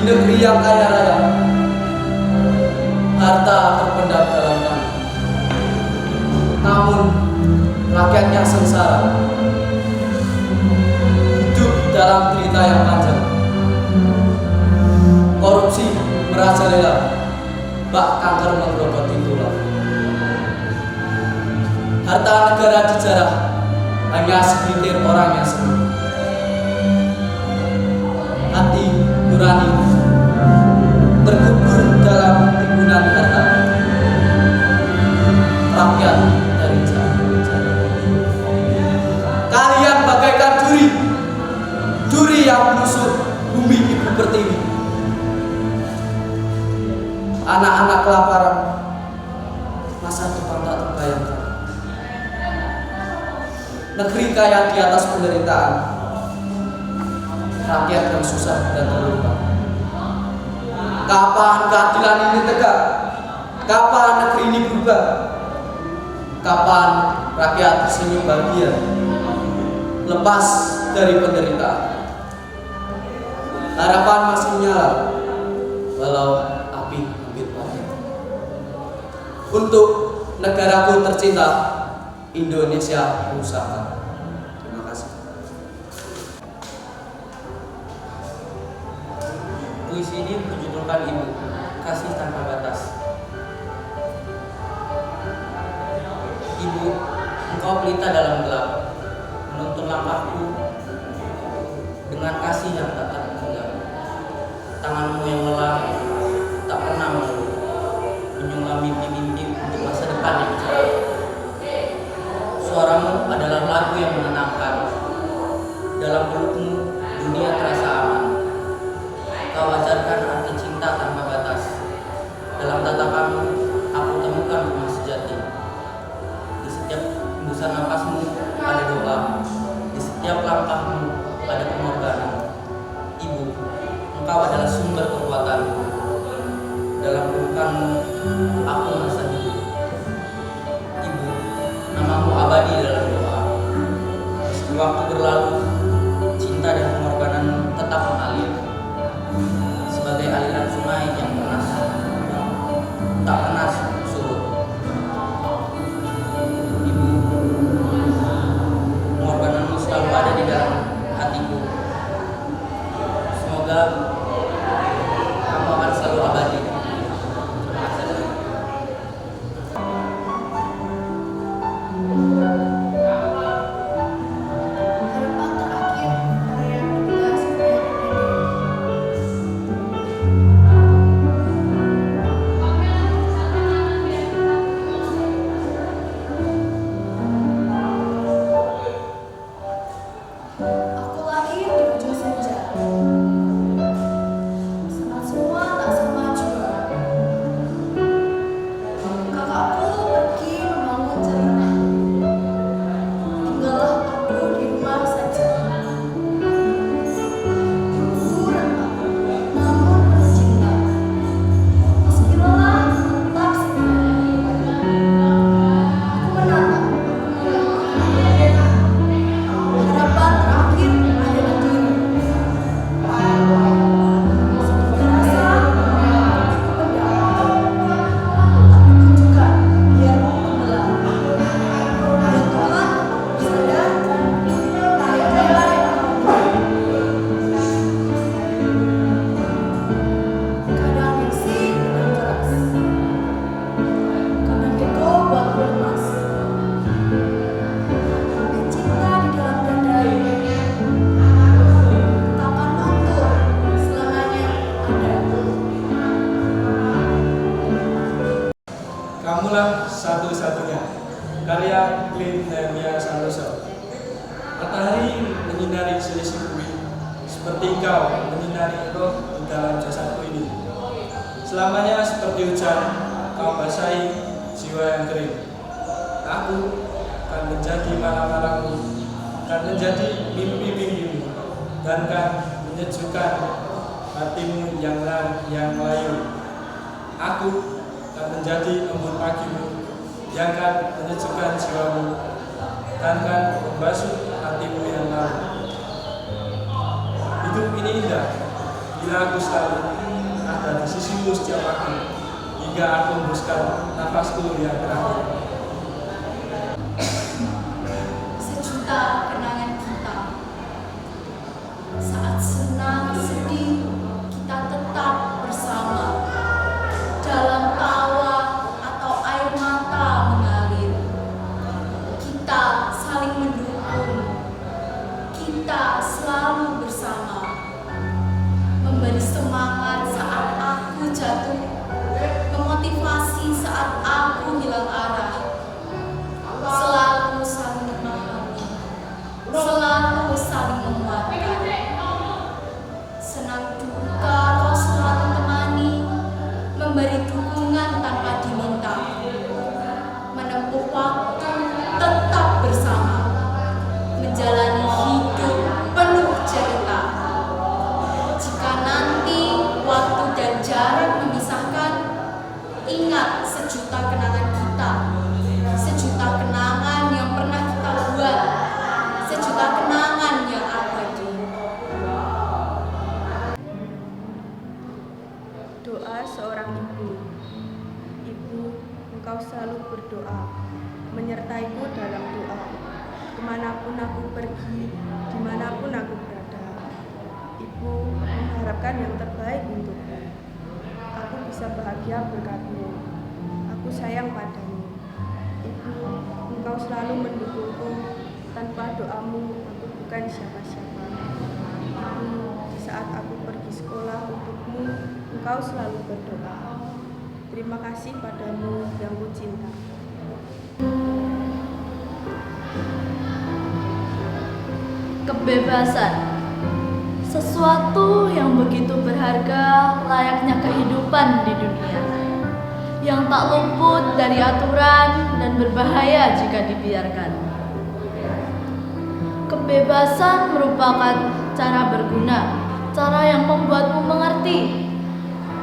negeri yang kaya raya, harta terpendam dalam tanah. Namun rakyatnya sengsara, hidup dalam derita yang panjang. Korupsi merajalela, bak kanker menggerogoti tulang. Harta negara dijarah, hanya segelintir orang yang senang. Hati nurani terkubur dalam timbunan harta. Rakyat dari jauh-jauh. Kalian bagaikan duri yang menusuk bumi ibu pertiwi. Anak-anak kelaparan, masa depan tak terbayangkan. Negeri kaya di atas penderitaan, rakyat yang susah dan terluka. Kapan keadilan ini tegak? Kapan negeri ini berubah? Kapan rakyat senyum bahagia, lepas dari penderitaan? Harapan masih menyala, walau api hampir padam. Untuk negaraku tercinta, Indonesia Nusantara. Terima kasih. Puisi ini berjudulkan Ibu, Kasih Tanpa Batas. Ibu, engkau pelita dalam gelap, menuntun langkahku dengan kasih yang tak terhingga. Tanganmu yang lelah tak pernah mengeluh, menyulam mimpi-mimpi untuk masa depan yang cerah. Suaramu adalah lagu yang menenangkan. Dalam pelukmu dunia terasa aman. Kau ajarkan arti cinta tanpa batas. Dalam tatapanmu aku temukan rumah sejati. Di setiap hembusan napasmu ada doa. Di setiap langkahmu ada pengorbanan. Ibu, engkau adalah sumber kekuatanku. Dalam pelukanmu aku merasa hidup. Ibu, namamu abadi dalam doa. Meski waktu berlalu, cinta dan pengorbananmu tetap mengalir sebagai aliran sungai yang tak pernah surut. Ibu, pengorbananmu selalu ada di dalam hatiku. Semoga kamu akan selalu abadi. Kamulah satu-satunya, karya Clint Nehemia Santoso. Matahari menyinari selisih bumi, seperti engkau menyinari roh di dalam jasadku ini. Selamanya seperti hujan, kau basahi jiwa yang kering. Aku akan menjadi malam-malammu, akan menjadi mimpi-mimpimu, dan akan menyejukkan hatimu yang layu. Aku akan menjadi embun pagimu, yang akan menyejukkan jiwamu, dan akan membasuh hatimu yang lalu. Hidup ini indah, Bila aku selalu ada di sisimu setiap waktu, hingga aku hembuskan nafasku yang terakhir. Sejuta kenangan kita. Saat senang, sedih, kita tetap bersama. Dalam tawa atau air mata mengalir, kita saling mendukung. Kita selalu bersama. Memberi semangat saat aku jatuh, memotivasi saat aku hilang arah. Selalu saling memahami, selalu saling menguatkan. Senang duka kau selalu temani, memberi dukungan tanpa diminta. Menempuh waktu tetap bersama, menjalani hidup penuh cerita. Jika nanti waktu dan jarak memisahkan, ingat sejuta kenangan kita. Sejuta kenangan yang pernah kita buat, sejuta kenangan yang abadi. Doa seorang ibu. Ibu, engkau selalu berdoa, menyertaiku dalam doa. Kemanapun aku pergi, dimanapun aku berada. Ibu mengharapkan yang terbaik untukku. Aku bisa bahagia berkatmu. Aku sayang padamu. Ibu, engkau selalu mendukungku. Tanpa doamu, aku bukan siapa-siapa. Ibu, di saat aku pergi sekolah untukmu, engkau selalu berdoa. Terima kasih padamu yang ku cinta. Kebebasan, sesuatu yang begitu berharga layaknya kehidupan di dunia, yang tak luput dari aturan dan berbahaya jika dibiarkan. Kebebasan merupakan cara berguna, cara yang membuatmu mengerti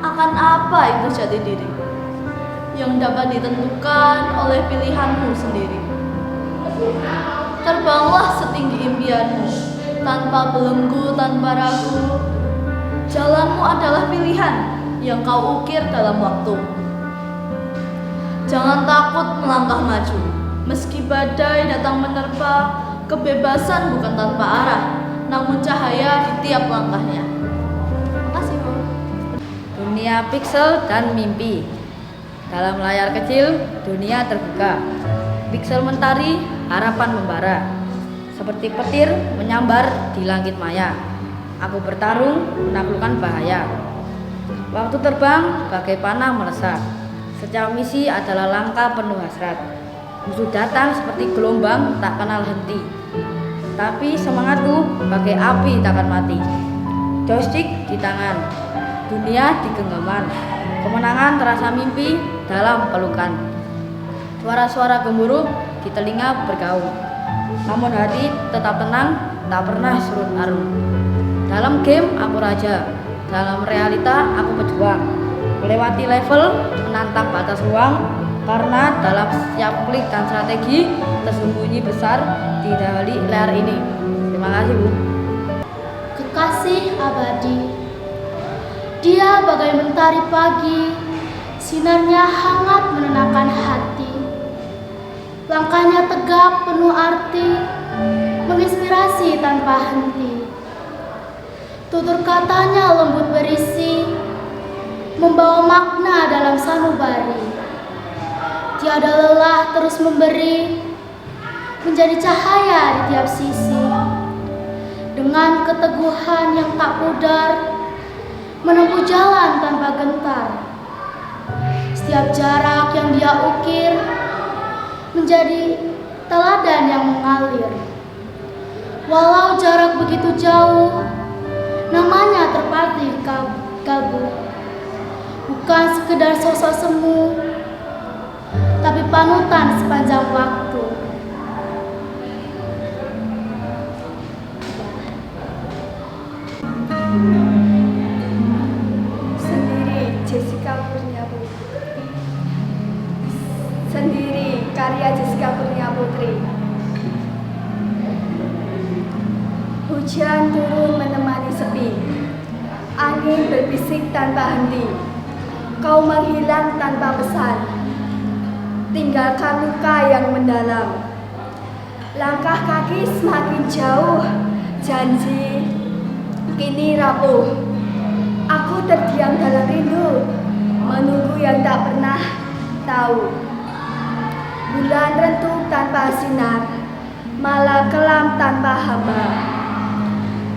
akan apa itu jati diri, yang dapat ditentukan oleh pilihanmu sendiri. Terbanglah setinggi impianmu, tanpa belenggu, tanpa ragu. Jalanmu adalah pilihan yang kau ukir dalam waktu. Jangan takut melangkah maju, meski badai datang menerpa. Kebebasan bukan tanpa arah, namun cahaya di tiap langkahnya. Makasih, Bu. Dunia piksel dan mimpi. Dalam layar kecil, dunia terbuka. Piksel mentari, harapan membara. Seperti petir menyambar di langit maya. Aku bertarung menaklukkan bahaya. Waktu terbang bagai panah melesat. Setiap misi adalah langkah penuh hasrat. Musuh datang seperti gelombang tak kenal henti. Tapi semangatku bagai api takkan mati. Joystick di tangan, dunia di genggaman. Kemenangan terasa mimpi dalam pelukan. Suara-suara gemuruh di telinga bergaung. Namun hati tetap tenang, tak pernah surut arung. Dalam game aku raja, dalam realita aku pejuang. Melewati level, menantang batas ruang. Karena dalam setiap klik dan strategi tersembunyi besar di balik layar ini. Terima kasih, Bu. Kekasih abadi, dia bagai mentari pagi, sinarnya hangat menenangkan hati. Langkahnya tegap penuh arti, menginspirasi tanpa henti. Tutur katanya lembut berisi, membawa makna dalam sanubari. Tiada lelah terus memberi, menjadi cahaya di tiap sisi. Dengan keteguhan yang tak pudar, menempuh jalan tanpa gentar. Setiap jarak yang dia ukir, menjadi teladan yang mengalir. Walau jarak begitu jauh, namanya terpatri kabur. Bukan sekedar sosok semu, tapi panutan sepanjang waktu. Sendiri, Jessica Kurnia Putri. Sendiri, karya Jessica Kurnia Putri. Hujan turun menemani sepi. Angin berbisik tanpa henti. Kau menghilang tanpa pesan. Tinggalkan luka yang mendalam. Langkah kaki semakin jauh. Janji kini rapuh. Aku terdiam dalam rindu, menunggu yang tak pernah tahu. Bulan rentung tanpa sinar, malam kelam tanpa hamba.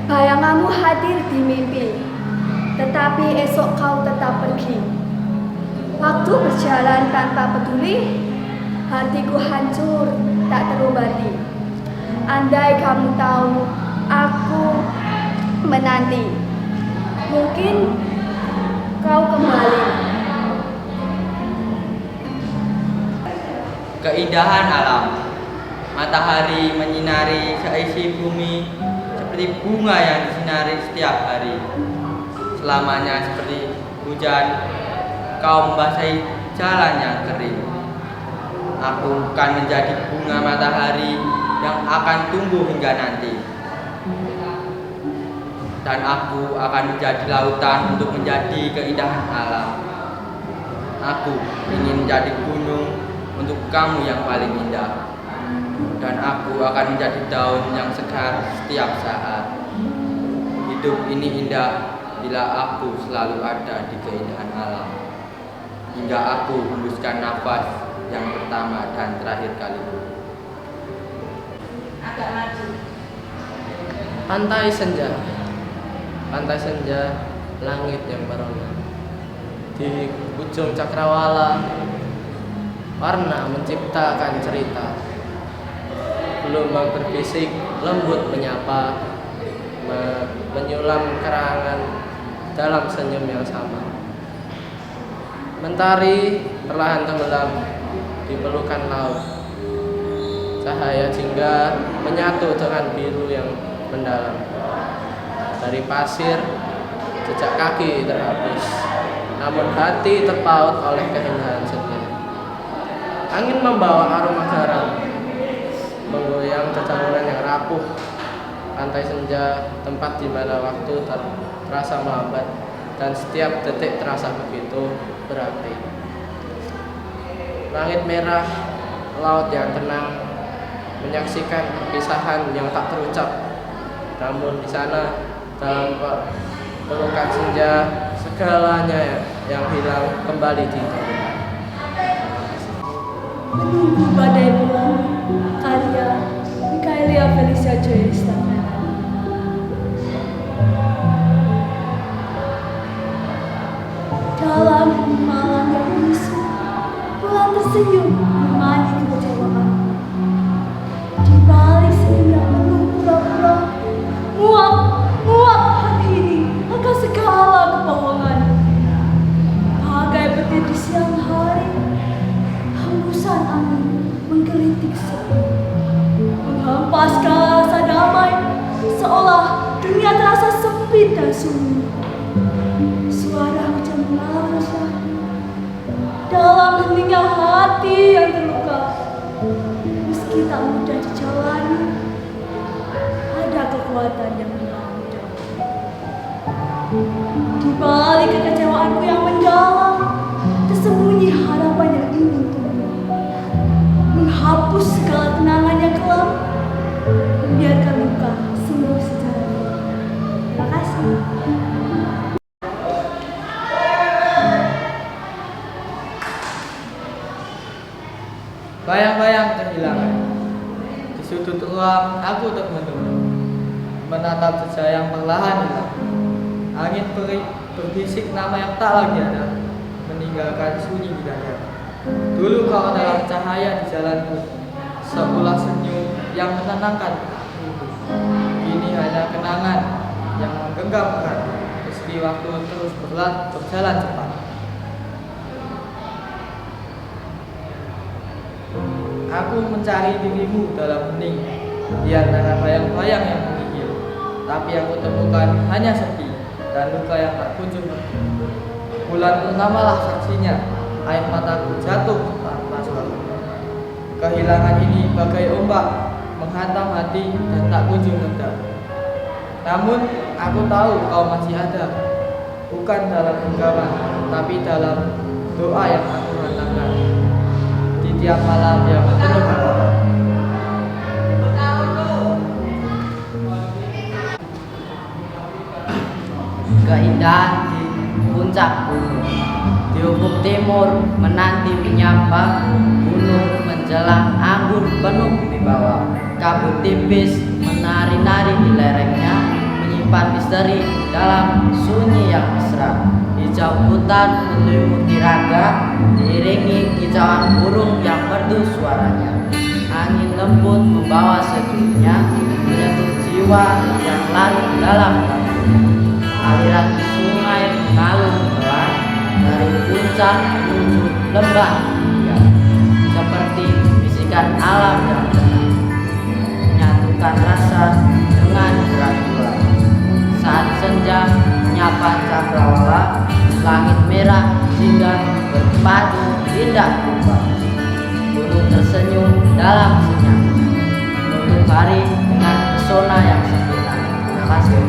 Bayanganmu hadir di mimpi, tetapi esok kau tetap pergi. Waktu berjalan tanpa peduli, hatiku hancur tak terobati. Andai kamu tahu, aku menanti. Mungkin kau kembali. Keindahan alam. Matahari menyinari seisi bumi seperti bunga yang disinari setiap hari. Selamanya seperti hujan, kau membasahi jalan yang kering. Aku akan menjadi bunga matahari yang akan tumbuh hingga nanti. Dan aku akan menjadi lautan untuk menjadi keindahan alam. Aku ingin menjadi gunung untuk kamu yang paling indah. Dan aku akan menjadi daun yang segar setiap saat. Hidup ini indah bila aku selalu ada di keindahan alam. Hingga aku hembuskan nafas yang pertama dan terakhir kali. Agak maju. Pantai senja. Pantai senja, langit yang berwarna. Di ujung cakrawala, warna menciptakan cerita. Gelombang berbisik, lembut menyapa, menyulam kerangan dalam senyum yang sama. Mentari perlahan tenggelam di pelukan laut. Cahaya jingga menyatu dengan biru yang mendalam. Dari pasir, jejak kaki terhapus, namun hati terpaut oleh keindahan senja. Angin membawa aroma garam, menggoyang dedaunan yang rapuh. Pantai senja, tempat di mana waktu terasa melambat dan setiap detik terasa begitu berarti. Langit merah, laut yang tenang, menyaksikan perpisahan yang tak terucap. Namun di sana, dalam pelukan senja, segalanya yang hilang kembali ditemukan. Menunggu badai pulang, karya Michaelia Felicia Joyce. Dalam malam yang bisu, bulan tersenyum menemani kekecewaan. Di balik senyum yang penuh pura-pura, muak hati ini akan segala kebohongan. Bagai petir di siang hari, hembusan angin menggelitik sepi, menghempaskan rasa damai, seolah dunia terasa sempit dan sunyi. Suara hujan mengalir resah dalam heningnya hati yang terluka. Meski tak mudah dijalani, ada kekuatan yang mengalir. Di balik kekecewaanku yang mendalam, tersembunyi harapan yang ingin tumbuh, menghapus segala kenangan yang kelam, membiarkan luka sembuh secara alami. Terima kasih. Bayang-bayang kehilangan. Di sudut ruang aku termenung, menatap jejak yang perlahan hilang. Angin berbisik nama yang tak lagi ada, meninggalkan sunyi di dada. Dulu kau adalah cahaya di jalanku, sebuah senyum yang menenangkan hidupku. Kini hanya kenangan yang menggenggam erat, meski waktu terus berjalan cepat. Aku mencari dirimu dalam hening, di antara bayang-bayang yang menggigil. Tapi yang kutemukan hanya sepi dan luka yang tak kunjung pergi. Bulan purnamalah saksinya, air mataku jatuh tanpa suara. Kehilangan ini bagai ombak menghantam hati dan tak kunjung reda. Namun aku tahu kau masih ada, bukan dalam genggaman, tapi dalam doa yang aku hantarkan di tiap malam yang penuh harapan. Keindahan di puncak gunung, di ufuk timur menanti menyapa, gunung menjelang anggun penuh wibawa. Kabut tipis menari-nari di lerengnya, menyimpan misteri dalam sunyi yang mesra. Hijau hutan menyelimuti raga, diiringi kicauan burung yang merdu suaranya. Angin lembut membawa sejuknya, menyentuh jiwa yang larut dalam kabut. Aliran sungai mengalir pelan dari puncak menuju lembah impian, seperti bisikan alam yang tenang, menyatukan rasa dengan keraguan. Saat senja menyapa cakrawala, langit merah singgah berpadu indah rupa. Gunung tersenyum dalam senyap, menutup hari dengan pesona yang sempurna. Terima kasih.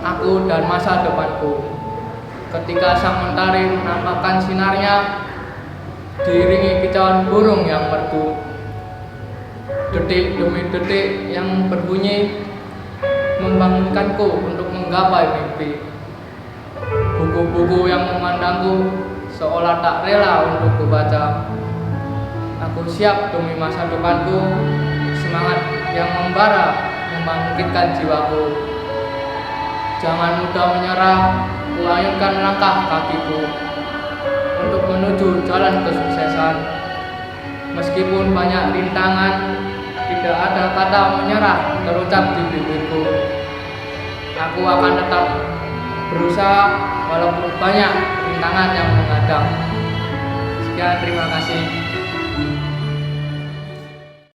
Aku dan masa depanku. Ketika sang mentari menampakkan sinarnya, diiringi kicauan burung yang merdu, detik demi detik yang berbunyi membangunkanku untuk menggapai mimpi. Buku-buku yang memandangku seolah tak rela untuk kubaca. Aku siap demi masa depanku, semangat yang membara membangkitkan jiwaku. Jangan mudah menyerah, kuayunkan langkah kakiku untuk menuju jalan kesuksesan. Meskipun banyak rintangan, tidak ada kata menyerah terucap di bibirku. Aku akan tetap berusaha walaupun banyak rintangan yang menghadang. Sekian, terima kasih.